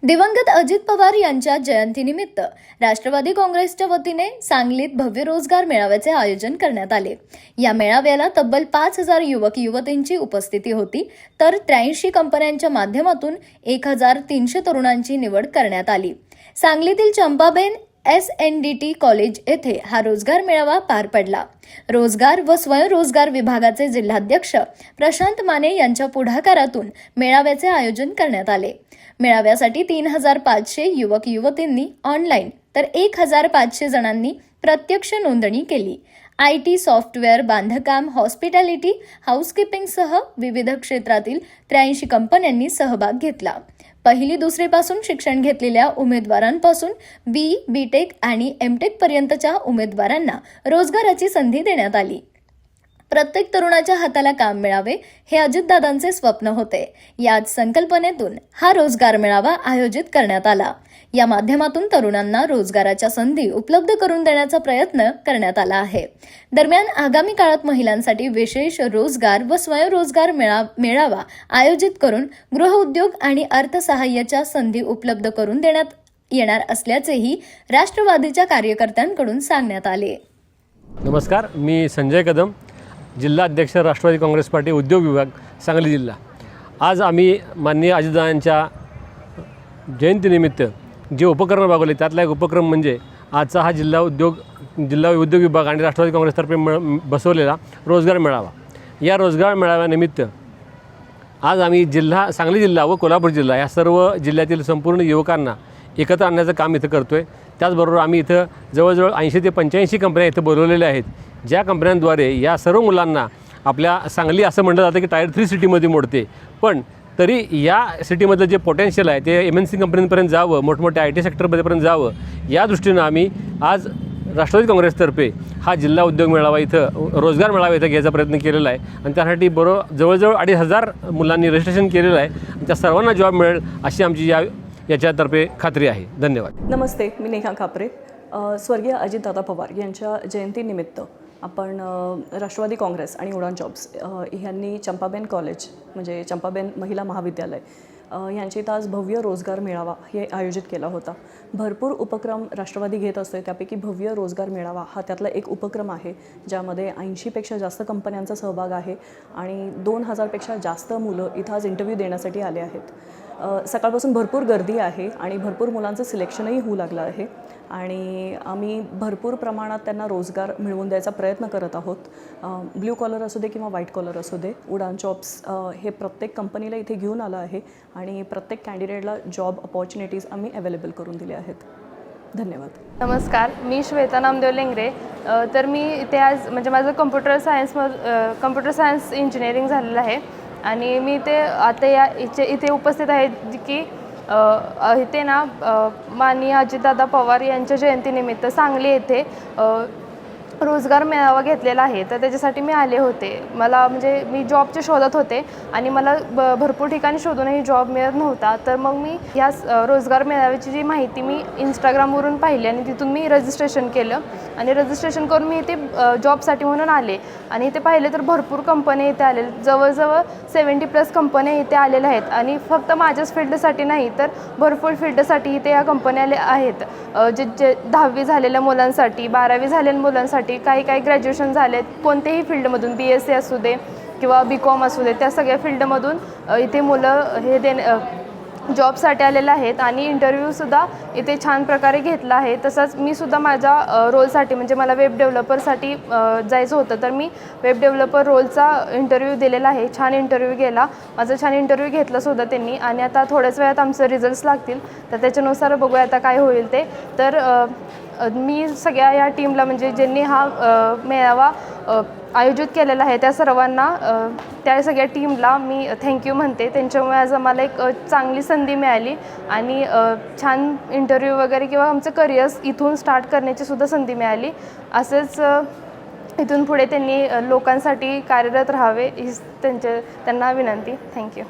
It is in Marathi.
दिवंगत अजित पवार यांच्या जयंतीनिमित्त राष्ट्रवादी काँग्रेसच्या वतीने सांगलीत भव्य रोजगार मेळाव्याचे आयोजन करण्यात आले। या मेळाव्याला तब्बल 5,000 युवक युवतींची उपस्थिती होती, तर 83 कंपन्यांच्या माध्यमातून 1,300 तरुणांची निवड करण्यात आली। सांगलीतील चंपाबेन SNDT कॉलेज येथे हा रोजगार मेळावा पार पडला। रोजगार व स्वयंरोजगार विभागाचे जिल्हाध्यक्ष प्रशांत माने यांच्या पुढाकारातून मेळाव्याचे आयोजन करण्यात आले। मेळाव्यासाठी 3,500 युवक युवतींनी ऑनलाईन तर 1,500 जणांनी प्रत्यक्ष नोंदणी केली। IT, सॉफ्टवेअर, बांधकाम, हॉस्पिटॅलिटी, हाऊसकीपिंगसह विविध क्षेत्रातील 83 कंपन्यांनी सहभाग घेतला। पहिली दुसरीपासून शिक्षण घेतलेल्या उमेदवारांपासून BE, BTech आणि MTech पर्यंतच्या उमेदवारांना रोजगाराची संधी देण्यात आली। प्रत्येक तरुणाच्या हाताला काम मिळावे हे अजितदादांचे स्वप्न होते। याच संकल्पनेतून हा रोजगार मेळावा आयोजित करण्यात आला। या माध्यमातून तरुणांना रोजगाराच्या संधी उपलब्ध करून देण्याचा प्रयत्न करण्यात आला आहे। दरम्यान आगामी काळात महिलांसाठी विशेष रोजगार व स्वयंरोजगार मेळावा आयोजित करून गृहउद्योग आणि अर्थसहाय्याच्या संधी उपलब्ध करून देण्यात येणार असल्याचेही राष्ट्रवादीच्या कार्यकर्त्यांकडून सांगण्यात आले। नमस्कार, मी संजय कदम, जिल्हा अध्यक्ष राष्ट्रवादी काँग्रेस पार्टी उद्योग विभाग सांगली जिल्हा। आज आम्ही माननीय अजितदादांच्या जयंतीनिमित्त जे उपक्रम राबवले त्यातला एक उपक्रम म्हणजे आजचा हा जिल्हा उद्योग विभाग आणि राष्ट्रवादी काँग्रेसतर्फे बसवलेला रोजगार मेळावा। या रोजगार मेळाव्यानिमित्त आज आम्ही सांगली जिल्हा व कोल्हापूर जिल्हा या सर्व जिल्ह्यातील संपूर्ण युवकांना एकत्र आणण्याचं काम इथं करतो आहे। त्याचबरोबर आम्ही इथं जवळजवळ 80 ते 85 कंपन्या इथं बोलवलेल्या आहेत, ज्या कंपन्यांद्वारे या सर्व मुलांना आपल्या सांगली असं म्हटलं जातं की टायर 3 सिटीमध्ये मोडते, पण तरी या सिटीमधलं जे पोटेन्शियल आहे ते MNC कंपन्यांपर्यंत जावं, मोठमोठ्या IT सेक्टरपर्यंत जावं, या दृष्टीनं आम्ही आज राष्ट्रवादी काँग्रेसतर्फे हा जिल्हा उद्योग मेळावा इथं रोजगार मेळावा इथं घ्यायचा प्रयत्न केलेला आहे। आणि त्यासाठी जवळजवळ 2,500 मुलांनी रजिस्ट्रेशन केलेलं आहे। त्या सर्वांना जॉब मिळेल अशी आमची याच्यातर्फे खात्री आहे। धन्यवाद। नमस्ते, मी नेहा कापरे। स्वर्गीय अजितदादा पवार यांच्या जयंतीनिमित्त आपण राष्ट्रवादी काँग्रेस आणि उडान जॉब्स यांनी चंपाबेन कॉलेज म्हणजे चंपाबेन महिला महाविद्यालय यांची इथं आज भव्य रोजगार मेळावा हे आयोजित केला होता। भरपूर उपक्रम राष्ट्रवादी घेत असते, त्यापैकी भव्य रोजगार मेळावा हा त्यातला एक उपक्रम आहे, ज्यामध्ये 80पेक्षा जास्त कंपन्यांचा सहभाग आहे आणि 2,000 पेक्षा जास्त मुलं इथं आज इंटरव्ह्यू देण्यासाठी आले आहेत। सकाळपासून भरपूर गर्दी आहे आणि भरपूर मुलांचं सिलेक्शनही होऊ लागलं आहे आणि आम्ही भरपूर प्रमाणात त्यांना रोजगार मिळवून द्यायचा प्रयत्न करत आहोत। ब्ल्यू कॉलर असू दे किंवा व्हाईट कॉलर असू दे, उडान जॉब्स हे प्रत्येक कंपनीला इथे घेऊन आलं आहे आणि प्रत्येक कॅन्डिडेटला जॉब अपॉर्च्युनिटीज आम्ही अवेलेबल करून दिल्या आहेत। धन्यवाद। नमस्कार, मी श्वेता नामदेव लेंगरे। तर मी इथे आज म्हणजे माझं कम्प्युटर सायन्स इंजिनिअरिंग झालेलं आहे आणि मी ते आता इथे उपस्थित आहे की इथे ना माननीय अजितदादा पवार यांच्या जयंतीनिमित्त सांगली येथे रोजगार मेळावा घेतलेला आहे। तर त्याच्यासाठी मी आले होते। मला म्हणजे मी जॉबच्या शोधात होते आणि मला भरपूर ठिकाणी शोधूनही जॉब मिळत नव्हता। तर मग मी ह्या रोजगार मेळाव्याची जी माहिती मी इंस्टाग्रामवरून पाहिली आणि तिथून मी रजिस्ट्रेशन केलं आणि रजिस्ट्रेशन करून मी इथे जॉबसाठी म्हणून आले आणि इथे पाहिले तर भरपूर कंपन्या इथे आलेल्या, जवळजवळ 70+ कंपन्या इथे आलेल्या आहेत आणि फक्त माझ्याच फील्डसाठी नाही तर भरपूर फील्डसाठी इथे या कंपन्या आहेत। जे 10वी झालेल्या मुलांसाठी, 12वी झालेल्या मुलांसाठी, काही ग्रॅज्युएशन झालेत, कोणत्याही फील्डमधून BSc असू दे किंवा BCom असू दे, त्या सगळ्या फील्डमधून इथे मुलं जॉबसाठी आलेले आहेत आणि इंटरव्ह्यूसुद्धा इथे छान प्रकारे घेतला आहे। तसंच मी सुद्धा माझ्या रोलसाठी म्हणजे मला वेब डेव्हलपरसाठी जायचं होतं, तर मी वेब डेव्हलपर रोलचा इंटरव्ह्यू दिलेला आहे। छान इंटरव्ह्यू गेला, माझा छान इंटरव्ह्यू घेतलासुद्धा त्यांनी आणि आता थोड्याच वेळात आमचे रिझल्ट्स लागतील, तर त्याच्यानुसार बघूया आता काय होईल ते। तर मी सगळ्या या टीमला म्हणजे ज्यांनी हा मेळावा आयोजित केलेला आहे त्या सर्वांना, त्या सगळ्या टीमला मी थँक्यू म्हणते। त्यांच्यामुळे आज आम्हाला एक चांगली संधी मिळाली आणि छान इंटरव्ह्यू वगैरे किंवा आमचं करिअर्स इथून स्टार्ट करण्याची सुद्धा संधी मिळाली। असेच इथून पुढे त्यांनी लोकांसाठी कार्यरत राहावे ही त्यांना विनंती। थँक्यू।